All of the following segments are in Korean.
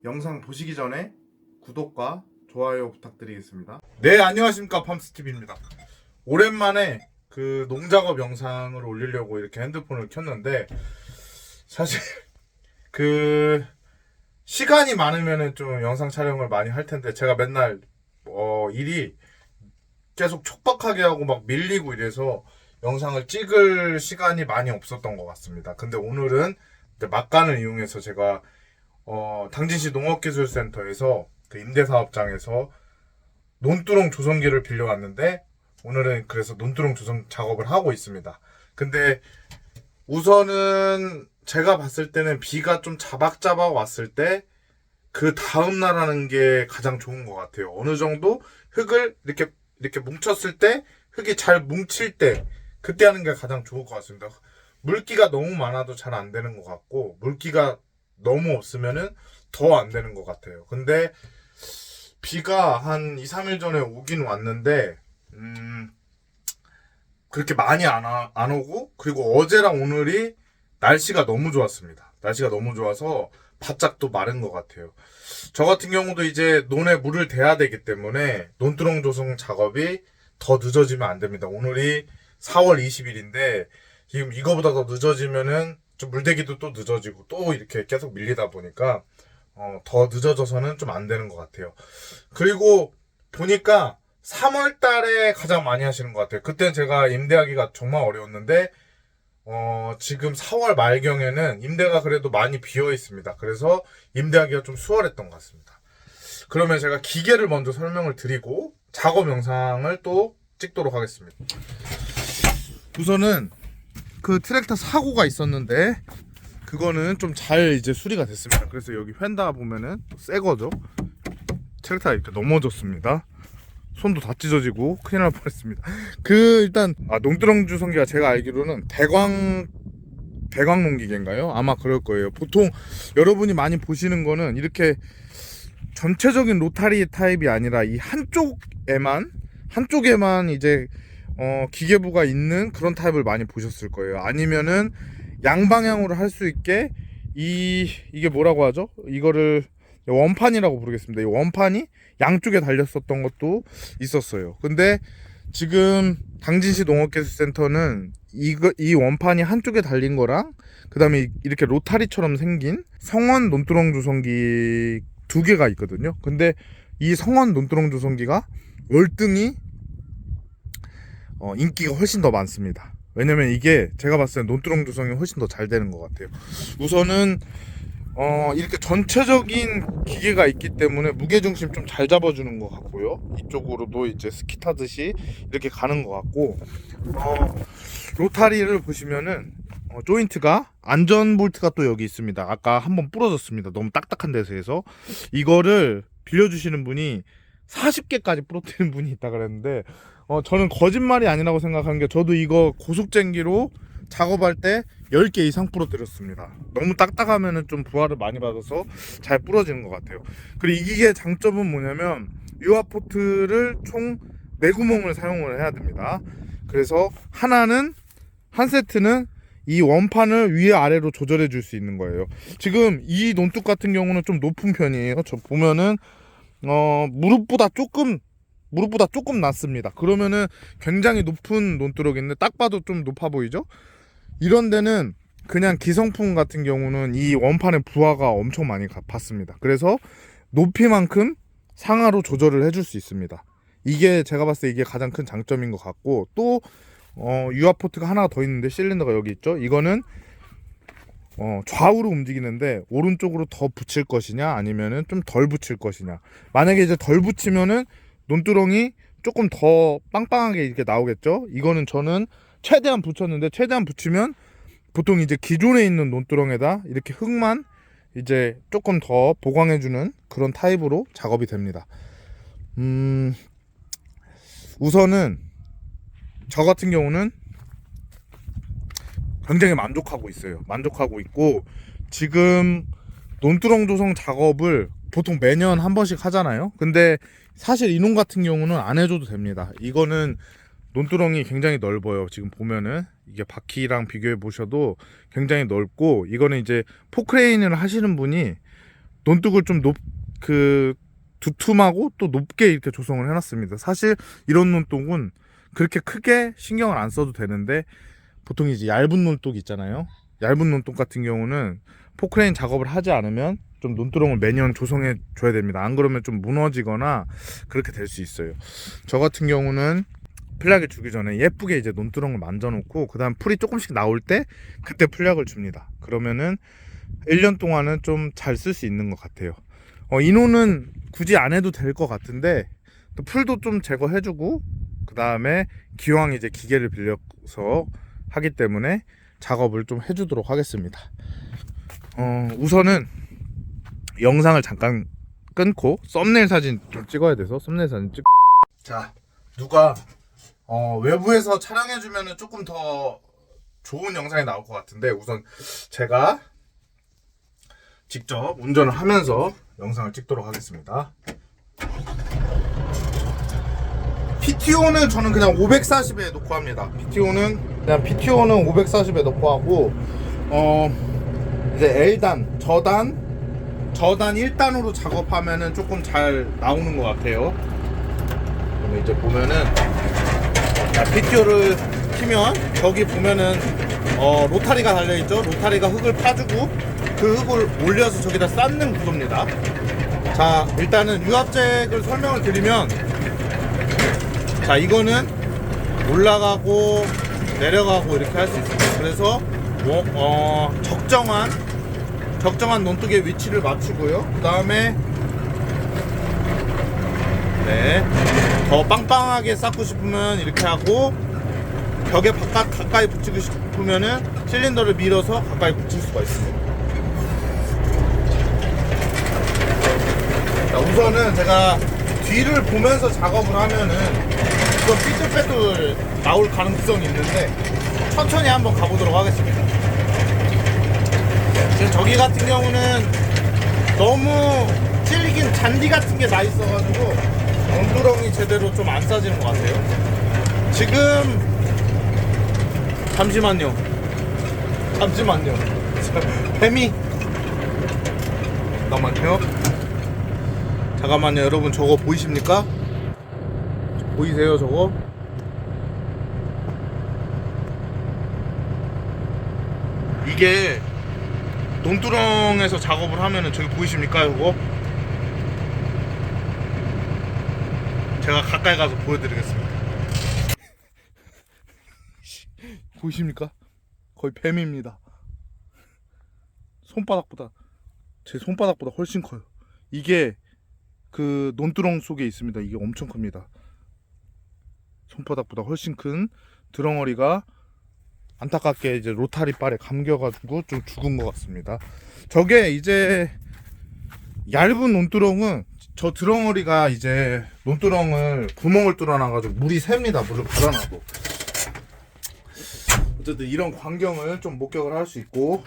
영상 보시기 전에 구독과 좋아요 부탁드리겠습니다. 네, 안녕하십니까, 팜스TV입니다. 오랜만에 그 농작업 영상을 올리려고 이렇게 핸드폰을 켰는데, 사실 그 시간이 많으면은 좀 영상 촬영을 많이 할 텐데, 제가 맨날 일이 계속 촉박하게 하고 막 밀리고 이래서 영상을 찍을 시간이 많이 없었던 것 같습니다. 근데 오늘은 막간을 이용해서 제가 당진시 농업기술센터에서 그 임대사업장에서 논두렁 조성기를 빌려왔는데, 오늘은 그래서 논두렁 조성 작업을 하고 있습니다. 근데 우선은 제가 봤을 때는 비가 좀 자박자박 왔을 때 그 다음날 하는 게 가장 좋은 것 같아요. 어느 정도 흙을 이렇게 뭉쳤을 때, 흙이 잘 뭉칠 때 그때 하는 게 가장 좋을 것 같습니다. 물기가 너무 많아도 잘 안 되는 것 같고, 물기가 너무 없으면은 더 안 되는 것 같아요. 근데 비가 한 2, 3일 전에 오긴 왔는데 그렇게 많이 안 오고, 그리고 어제랑 오늘이 날씨가 너무 좋았습니다. 날씨가 너무 좋아서 바짝 또 마른 것 같아요. 저 같은 경우도 이제 논에 물을 대야 되기 때문에 논두렁 조성 작업이 더 늦어지면 안 됩니다. 오늘이 4월 20일인데 지금 이거보다 더 늦어지면은 좀 물대기도 또 늦어지고 또 이렇게 계속 밀리다 보니까 더 늦어져서는 좀 안 되는 것 같아요. 그리고 보니까 3월 달에 가장 많이 하시는 것 같아요. 그때는 제가 임대하기가 정말 어려웠는데 지금 4월 말경에는 임대가 그래도 많이 비어 있습니다. 그래서 임대하기가 좀 수월했던 것 같습니다. 그러면 제가 기계를 먼저 설명을 드리고 작업 영상을 또 찍도록 하겠습니다. 우선은 그 트랙터 사고가 있었는데 그거는 좀 잘 이제 수리가 됐습니다. 그래서 여기 휀다 보면은 새 거죠. 트랙터가 이렇게 넘어졌습니다. 손도 다 찢어지고 큰일 날 뻔했습니다. 일단 농두렁 주성기가 제가 알기로는 대광 농기계인가요? 아마 그럴 거예요. 보통 여러분이 많이 보시는 거는 이렇게 전체적인 로타리 타입이 아니라 이 한쪽에만 이제 기계부가 있는 그런 타입을 많이 보셨을 거예요. 아니면은 양방향으로 할 수 있게 이게 뭐라고 하죠? 이거를 원판이라고 부르겠습니다. 이 원판이 양쪽에 달렸었던 것도 있었어요. 근데 지금 당진시 농업기술센터는 이 원판이 한쪽에 달린 거랑 그 다음에 이렇게 로타리처럼 생긴 성원 논두렁 조성기 두 개가 있거든요. 근데 이 성원 논두렁 조성기가 월등히 인기가 훨씬 더 많습니다. 왜냐면 이게 제가 봤을 때 논두렁 조성이 훨씬 더 잘 되는 것 같아요. 우선은 이렇게 전체적인 기계가 있기 때문에 무게중심 좀 잘 잡아주는 것 같고요. 이쪽으로도 이제 스키 타듯이 이렇게 가는 것 같고, 로타리를 보시면은 조인트가 안전 볼트가 또 여기 있습니다. 아까 한번 부러졌습니다. 너무 딱딱한 데서 해서 이거를 빌려주시는 분이 40개까지 부러뜨리는 분이 있다 그랬는데, 저는 거짓말이 아니라고 생각하는 게, 저도 이거 고속쟁기로 작업할 때 10개 이상 부러뜨렸습니다. 너무 딱딱하면은 좀 부하를 많이 받아서 잘 부러지는 것 같아요. 그리고 이 기계의 장점은 뭐냐면 유아포트를 총 4구멍을 사용을 해야 됩니다. 그래서 한 세트는 이 원판을 위아래로 조절해 줄 수 있는 거예요. 지금 이 논뚝 같은 경우는 좀 높은 편이에요. 저 보면은 무릎보다 조금 낮습니다. 그러면은 굉장히 높은 논두렁인데 딱 봐도 좀 높아 보이죠? 이런 데는 그냥 기성품 같은 경우는 이 원판의 부하가 엄청 많이 받습니다. 그래서 높이만큼 상하로 조절을 해줄 수 있습니다. 이게 제가 봤을 때 이게 가장 큰 장점인 것 같고, 또 유아포트가 하나 더 있는데 실린더가 여기 있죠. 이거는 좌우로 움직이는데 오른쪽으로 더 붙일 것이냐 아니면은 좀 덜 붙일 것이냐. 만약에 이제 덜 붙이면은 논두렁이 조금 더 빵빵하게 이렇게 나오겠죠. 이거는 저는 최대한 붙였는데, 최대한 붙이면 보통 이제 기존에 있는 논두렁에다 이렇게 흙만 이제 조금 더 보강해주는 그런 타입으로 작업이 됩니다. 우선은 저 같은 경우는 굉장히 만족하고 있어요. 만족하고 있고, 지금 논두렁 조성 작업을 보통 매년 한 번씩 하잖아요. 근데 사실 이 논 같은 경우는 안 해줘도 됩니다. 이거는 논두렁이 굉장히 넓어요. 지금 보면은 이게 바퀴랑 비교해 보셔도 굉장히 넓고, 이거는 이제 포크레인을 하시는 분이 논둑을 좀 두툼하고 또 높게 이렇게 조성을 해놨습니다. 사실 이런 논둑은 그렇게 크게 신경을 안 써도 되는데, 보통 이제 얇은 논둑 있잖아요. 얇은 논둑 같은 경우는 포크레인 작업을 하지 않으면 좀 논두렁을 매년 조성해 줘야 됩니다. 안 그러면 좀 무너지거나 그렇게 될 수 있어요. 저 같은 경우는 풀약을 주기 전에 예쁘게 이제 논두렁을 만져 놓고, 그 다음 풀이 조금씩 나올 때 그때 풀약을 줍니다. 그러면은 1년 동안은 좀 잘 쓸 수 있는 것 같아요. 인호는 굳이 안 해도 될 것 같은데, 또 풀도 좀 제거해주고, 그 다음에 기왕 이제 기계를 빌려서 하기 때문에 작업을 좀 해주도록 하겠습니다. 우선은 영상을 잠깐 끊고 썸네일 사진 좀 찍어야 돼서 썸네일 사진 찍. 자, 누가 외부에서 촬영해주면 조금 더 좋은 영상이 나올 것 같은데, 우선 제가 직접 운전을 하면서 영상을 찍도록 하겠습니다. PTO는 저는 그냥 540에 놓고 합니다. PTO는 540에 놓고 하고, 이제 L단, 저단 1단으로 작업하면은 조금 잘 나오는 것 같아요. 그러면 이제 보면은, PTO를 키면 여기 보면은 로타리가 달려있죠. 로타리가 흙을 파주고 그 흙을 올려서 저기다 쌓는 구조입니다. 자, 일단은 유압잭을 설명을 드리면, 자, 이거는 올라가고 내려가고 이렇게 할 수 있습니다. 그래서 적정한 논둑의 위치를 맞추고요. 그 다음에 더 빵빵하게 쌓고 싶으면 이렇게 하고, 벽에 가까이 붙이고 싶으면은 실린더를 밀어서 가까이 붙일 수가 있습니다. 자, 우선은 제가 뒤를 보면서 작업을 하면은 이건 삐뚤빼뚤 나올 가능성이 있는데, 천천히 한번 가보도록 하겠습니다. 지금 저기 같은 경우는 너무 찔긴 잔디 같은 게 나 있어가지고 논두렁이 제대로 좀 안 싸지는 것 같아요. 지금 잠시만요. 뱀이 잠깐만요. 여러분, 저거 보이십니까? 보이세요 저거? 이게 논두렁에서 작업을 하면은, 저기 보이십니까 이거? 제가 가까이 가서 보여드리겠습니다. 보이십니까? 거의 뱀입니다. 제 손바닥보다 훨씬 커요. 이게 그 논두렁 속에 있습니다. 이게 엄청 큽니다. 손바닥보다 훨씬 큰 드렁어리가 안타깝게 이제 로타리 발에 감겨가지고 좀 죽은 것 같습니다. 저게 이제 얇은 논두렁은, 저 드렁어리가 이제 논두렁을 구멍을 뚫어놔가지고 물이 셉니다. 물을 받아놔도. 어쨌든 이런 광경을 좀 목격을 할 수 있고,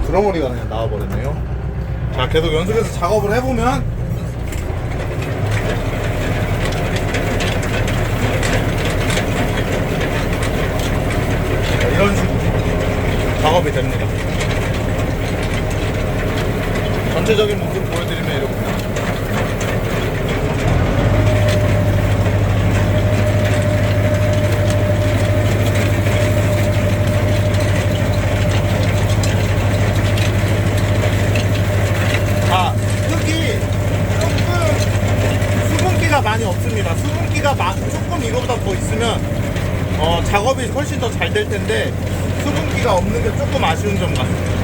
드렁어리가 그냥 나와버렸네요. 자, 계속 연습해서 작업을 해보면 이런 식으로 작업이 됩니다. 전체적인 모습 보여드리면 이렇구나. 많이 없습니다. 수분기가 조금 이거보다 더 있으면 작업이 훨씬 더 잘 될 텐데, 수분기가 없는 게 조금 아쉬운 점 같습니다.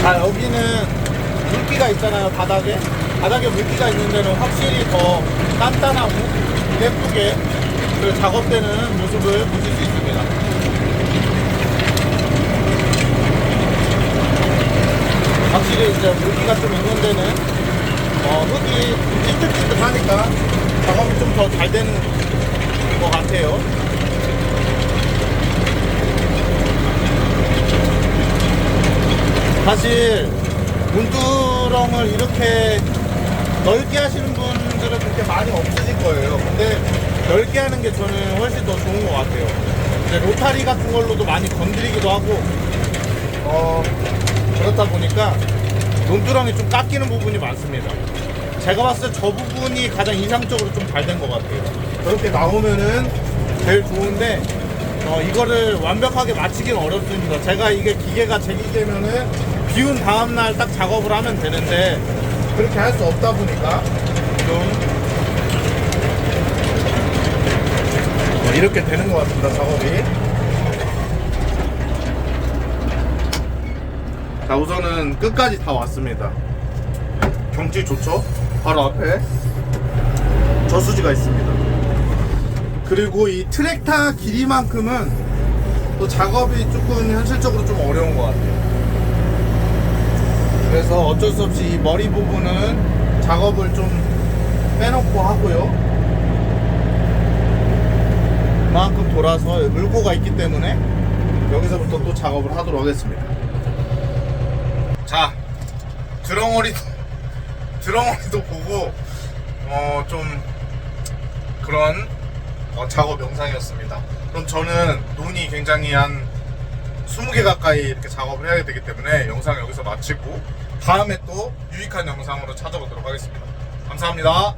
자, 여기는 물기가 있잖아요. 바닥에 물기가 있는 데는 확실히 더 단단하고 예쁘게 그 작업되는 모습을 보실 수 있습니다. 확실히 이제 물기가 좀 있는 데는 흙이 찌끗찌끗하니까 작업이 좀 더 잘 되는 것 같아요. 사실 문두렁을 이렇게 넓게 하시는 분들은 그렇게 많이 없으실 거예요. 근데 넓게 하는 게 저는 훨씬 더 좋은 것 같아요. 이제 로타리 같은 걸로도 많이 건드리기도 하고 그렇다 보니까 논두렁이 좀 깎이는 부분이 많습니다. 제가 봤을 때 저 부분이 가장 이상적으로 좀 잘 된 것 같아요. 그렇게 나오면은 제일 좋은데 이거를 완벽하게 맞추기는 어렵습니다. 제가 이게 기계가 제 기계면은 비운 다음날 딱 작업을 하면 되는데 그렇게 할 수 없다 보니까 좀 이렇게 되는 것 같습니다. 작업이. 자, 우선은 끝까지 다 왔습니다. 경치 좋죠? 바로 앞에 저수지가 있습니다. 그리고 이 트랙터 길이만큼은 또 작업이 조금 현실적으로 좀 어려운 것 같아요. 그래서 어쩔 수 없이 이 머리 부분은 작업을 좀 빼놓고 하고요. 그만큼 돌아서 물고가 있기 때문에 여기서부터 또 작업을 하도록 하겠습니다. 자, 드렁어리도 보고 좀 그런 작업 영상이었습니다. 그럼 저는 논이 굉장히 한 20개 가까이 이렇게 작업을 해야 되기 때문에 영상 여기서 마치고 다음에 또 유익한 영상으로 찾아오도록 하겠습니다. 감사합니다.